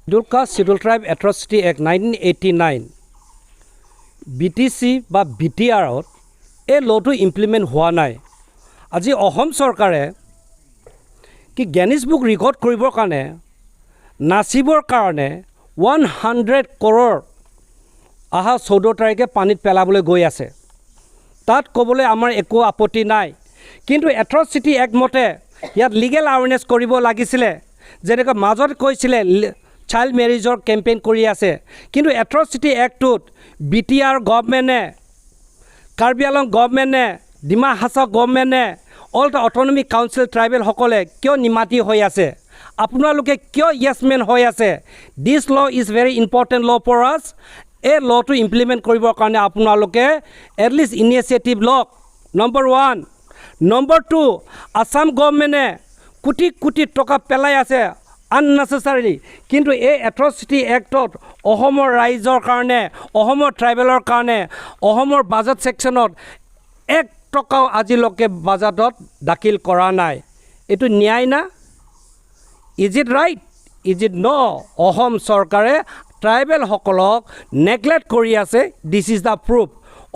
Scheduled Caste Scheduled Tribe Atrocity Act 1989 BTC বা BTR এই লটো implement হোৱা নাই আজি অসম চৰকাৰে কি গিনিছ বুক ৰেকৰ্ড কৰিবৰ কাৰণে নাচিবৰ কাৰণে 100 crore আহা 14 তাৰিখে পানীত পেলাবলৈ গৈ আছে তাত ক'বলৈ আমাৰ একো আপত্তি নাই কিন্তু এট্ৰচিটি এক্ট মতে ইয়াত লিগেল আৱেৰনেছ কৰিব লাগিছিলে যেনেকৈ মাজত কৈছিলে চাইল্ড মেৰিজৰ কেম্পেইন কৰি আছে কিন্তু এট্ৰচিটি এক্টটোত BTR গভৰ্ণমেণ্টে কাৰ্বি আংলং গভৰ্ণমেণ্টে ডিমা হাছাও গভৰ্ণমেণ্টে অল দ্য অট'নমিক কাউন্সিল ট্ৰাইবেলসকলে কিয় নিমাতি হৈ আছে আপোনালোকে কিয় য়েছমেন হৈ আছে দিছ ল ইজ ভেৰি ইম্পৰ্টেণ্ট ল ফৰ আছ এই লটো ইমপ্লিমেণ্ট কৰিবৰ কাৰণে আপোনালোকে এটলিষ্ট ইনিচিয়েটিভ লওক নম্বৰ 1 নম্বৰ 2 আসাম গভৰ্ণমেণ্টে কোটি কোটি টকা পেলাই আছে unnecessarily কিন্তু এই এট্ৰচিটি এক্টত অসমৰ ৰাইজৰ কাৰণে অসমৰ ট্ৰাইবেলৰ কাৰণে অসমৰ বাজেট সেকশ্যনত 1 টকাও আজিলৈকে বাজেটত দাখিল কৰা নাই এটো ন্যায় না is it right is it no Assam চৰকাৰে ট্ৰাইবেল সকলক নেগলেক্ট কৰি আছে this is the proof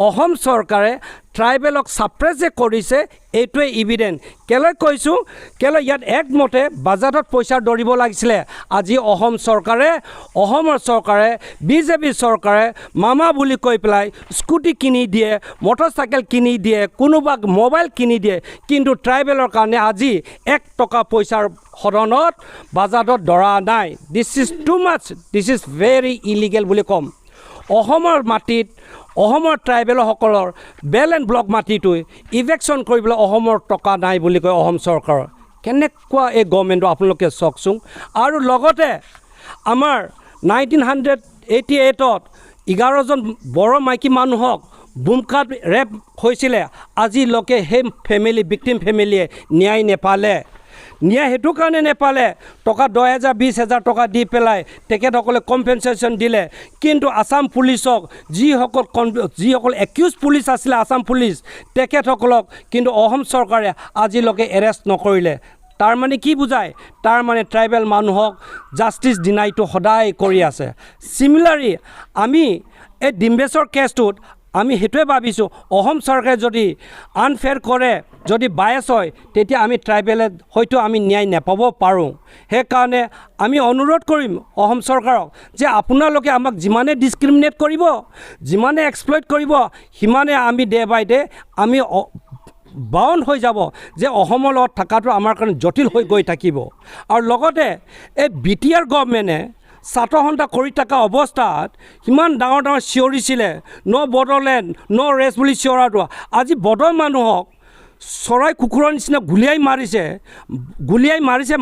Assam চৰকাৰে ট্ৰাইবেলক সাপ্ৰেছ কৰিছে এইটোৱে এভিডেন্স কেলৈ কৈছোঁ কেলৈ ইয়াত একমতে বাজেটত পইচা দৰিব লাগিছিলে আজি অসম চৰকাৰে বিজেপি চৰকাৰে মামা বুলি কৈ পেলাই স্কুটি কিনি দিয়ে মটৰচাইকেল কিনি দিয়ে কোনোবা মোবাইল কিনি দিয়ে কিন্তু ট্ৰাইবেলৰ কাৰণে আজি 1 টকা পইচাৰ সদনত বাজেটত দৰা নাই this is too much this is very illegal বুলি কম অসমৰ মাটিত অসমৰ ট্ৰাইবেলসকলৰ বেল এণ্ড ব্লক মাটিটো ইভেকশ্যন কৰিবলৈ অসমৰ টকা নাই বুলি কয় অসম চৰকাৰৰ কেনেকুৱা এই গভৰ্ণমেণ্টটো আপোনালোকে চাওকচোন আৰু লগতে আমাৰ 1988ত 11জন বড়ো মাইকী মানুহক বুমকাত ৰেপ হৈছিলে আজিলৈকে সেই ফেমিলি ভিক্টিম ফেমিলিয়ে ন্যায় নেপালে ন্যায় হেতু কাৰণে নেপালে টকা 10,000 20,000 টকা দি পেলাই তেখেতসকলে কম্পেনসেশ্যন দিলে কিন্তু আসাম পুলিচক যিসকল একিউজ পুলিচ আছিলে আসাম পুলিচ তেখেতসকলক কিন্তু অসম চৰকাৰে আজিলৈকে এৰেষ্ট নকৰিলে তাৰ মানে কি বুজায় তাৰ মানে ট্ৰাইবেল মানুহক জাষ্টিস ডিনাইটো সদায় কৰি আছে সিমিলাৰলি আমি এই ডিম্বেশ্বৰ কেছটোত আমি হেতুৱে ভাবিছোঁ অসম চৰকাৰে যদি আনফেয়াৰ কৰে যদি বায়াস হয় তেতিয়া আমি ট্ৰাইবেলে হয়তো আমি ন্যায় নেপাব পাৰোঁ সেইকাৰণে আমি অনুৰোধ কৰিম অসম চৰকাৰক যে আপোনালোকে আমাক যিমানে ডিছক্ৰিমিনেট কৰিব যিমানে এক্সপ্লইট কৰিব সিমানে আমি ডে বাই ডে আমি বাউণ্ড হৈ যাব যে অসমৰ লগত থকাটো আমাৰ কাৰণে জটিল হৈ গৈ থাকিব আৰু লগতে এই BTR গভৰ্ণমেণ্টে ছাত্ৰসন্থা কৰি থকা অৱস্থাত সিমান ডাঙৰ চিঞৰিছিলে ন' বড়োলেণ্ড ন' ৰেছ বুলি চিঞৰাটো আজি বড়ো মানুহক চৰাই কুকুৰৰ নিচিনা গুলিয়াই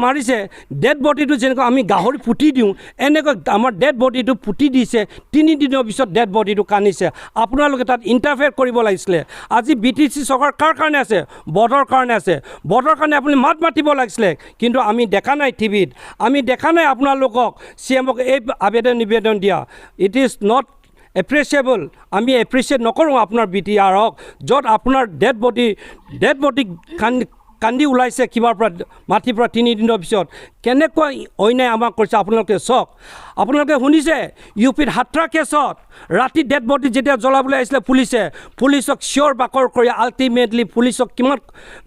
মাৰিছে ডেড বডিটো যেনেকৈ আমি গাহৰি পুতি দিওঁ এনেকৈ আমাৰ ডেড বডিটো পুতি দিছে 3 দিনৰ পিছত ডেড বডিটো কান্দিছে আপোনালোকে তাত ইণ্টাৰফেয়াৰ কৰিব লাগিছিলে আজি BTC চৰকাৰ কাৰ কাৰণে আছে বড়োৰ কাৰণে আছে বড়োৰ কাৰণে আপুনি মাত মাতিব লাগিছিলে কিন্তু আমি দেখা নাই টিভিত আমি দেখা নাই আপোনালোকক CMক এই নিবেদন দিয়া ইট ইজ নট এপ্ৰিচিয়েবল আমি এপ্ৰিচিয়েট নকৰোঁ আপোনাৰ BTRক য'ত আপোনাৰ ডেড বডি কান্দি ওলাইছে কিবাৰ পৰা মাটিৰ পৰা 3 দিনৰ পিছত কেনেকুৱা অন্যায় আমাক কৰিছে আপোনালোকে চাওক আপোনালোকে শুনিছে UPত হাত্ৰা কেছত ৰাতি ডেড বডি যেতিয়া জ্বলাবলৈ আহিছিলে পুলিচক চিঞৰ বাকৰ কৰি আল্টিমেটলি পুলিচক কিমান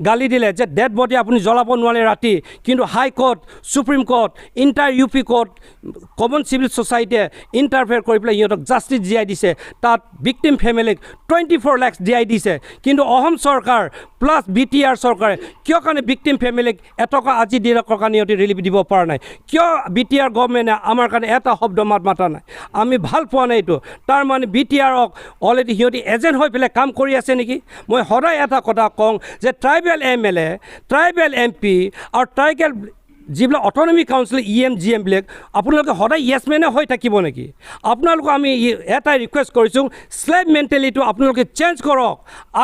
গালি দিলে যে ডেড বডি আপুনি জ্বলাব নোৱাৰে ৰাতি কিন্তু high court supreme court inter UP court common civil ছ'চাইটিয়ে ইণ্টাৰফেয়াৰ কৰি পেলাই সিহঁতক জাষ্টিছ দিয়াই দিছে তাত ভিক্টিম ফেমিলিক 24 লাখ দিয়াই দিছে কিন্তু অসম চৰকাৰ প্লাছ BTR চৰকাৰে কিয় কাৰণে ভিক্টিম ফেমিলিক এটকা আজি দিনৰ কাৰণে সিহঁতে ৰিলিফ দিব পৰা নাই কিয় BTR গভৰ্ণমেণ্টে আমাৰ কাৰণে এটা শব্দ মাতা নাই আমি ভাল পোৱা নাই এইটো তাৰ মানে BTRক অলৰেডি সিহঁতে এজেণ্ট হৈ পেলাই কাম কৰি আছে নেকি মই সদায় এটা কথা কওঁ যে ট্ৰাইবেল MLA ট্ৰাইবেল MP আৰু ট্ৰাইবেল যিবিলাক অট'নমিক কাউন্সিল GM বিলাক আপোনালোকে সদায় য়েছমেনে হৈ থাকিব নেকি আপোনালোকক আমি এটাই ৰিকুৱেষ্ট কৰিছোঁ স্লেভ মেণ্টেলিটিটো আপোনালোকে চেঞ্জ কৰক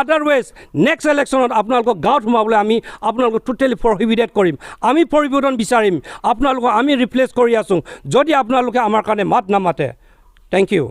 আদাৰৱাইজ নেক্সট ইলেকশ্যনত আপোনালোকক গাঁৱত সোমাবলৈ আমি আপোনালোকক টোটেলি প্ৰহিবিটেড কৰিম আমি পৰিৱৰ্তন বিচাৰিম আপোনালোকক আমি ৰিপ্লেচ কৰি আছোঁ যদি আপোনালোকে আমাৰ কাৰণে মাত নামাতে থেংক ইউ